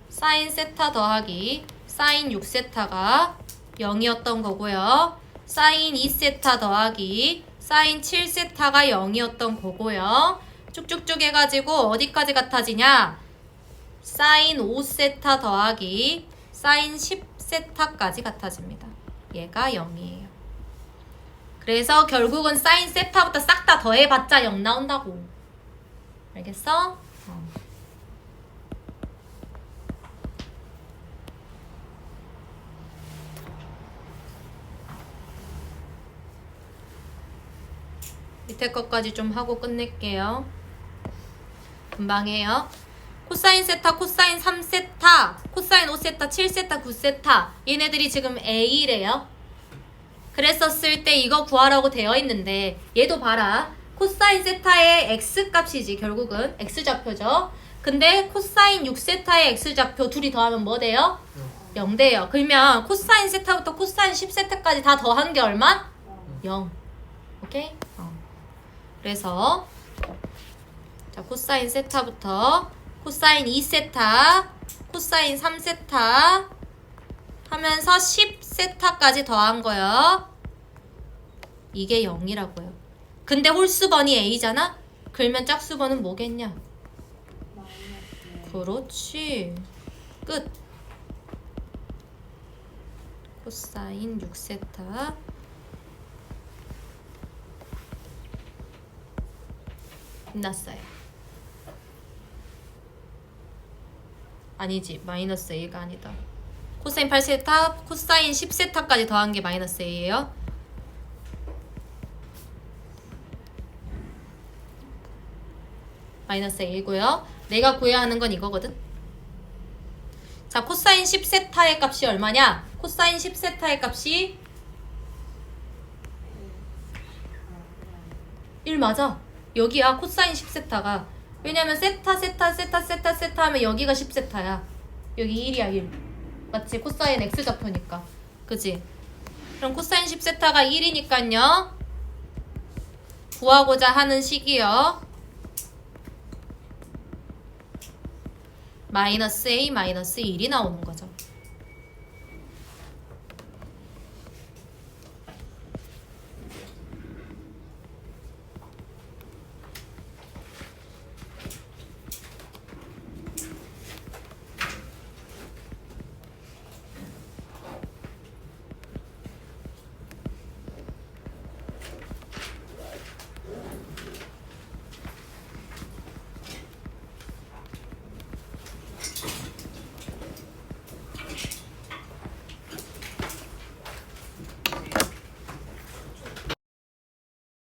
사인 세타 더하기 사인 6세타가 0이었던 거고요. 사인 2세타 더하기 사인 7세타가 0이었던 거고요. 쭉쭉쭉 해가지고 어디까지 같아지냐? 사인 5세타 더하기 사인 10세타까지 같아집니다. 얘가 0이에요. 그래서 결국은 사인 세타부터 싹 다 더해봤자 0 나온다고. 알겠어? 밑에 것까지 좀 하고 끝낼게요. 금방 해요. 코사인 세타, 코사인 3세타, 코사인 5세타, 7세타, 9세타 얘네들이 지금 A래요. 그랬었을 때 이거 구하라고 되어 있는데 얘도 봐라. 코사인 세타의 X값이지 결국은 X좌표죠. 근데 코사인 6세타의 X좌표 둘이 더하면 뭐 돼요? 0 돼요. 그러면 코사인 세타부터 코사인 10세타까지 다 더한 게 얼마? 0. 오케이? 그래서 자 코사인 세타부터 코사인 2세타, 코사인 3세타 하면서 10세타까지 더한 거요. 이게 0이라고요. 근데 홀수번이 A잖아? 그러면 짝수번은 뭐겠냐? 그렇지. 끝. 코사인 6세타 끝났어요. 아니지. 마이너스 A가 아니다. 코사인 8세타, 코사인 10세타까지 더한 게 마이너스 A예요. 마이너스 A고요. 내가 구해야 하는 건 이거거든. 자, 코사인 10세타의 값이 얼마냐? 코사인 10세타의 값이 1 맞아. 여기야 코사인 10세타가. 왜냐면 세타 하면 여기가 10세타야. 여기 1이야 1. 맞지? 코사인 X좌표니까. 그지? 그럼 코사인 10세타가 1이니까요. 구하고자 하는 식이요. 마이너스 A 마이너스 1이 나오는 거야.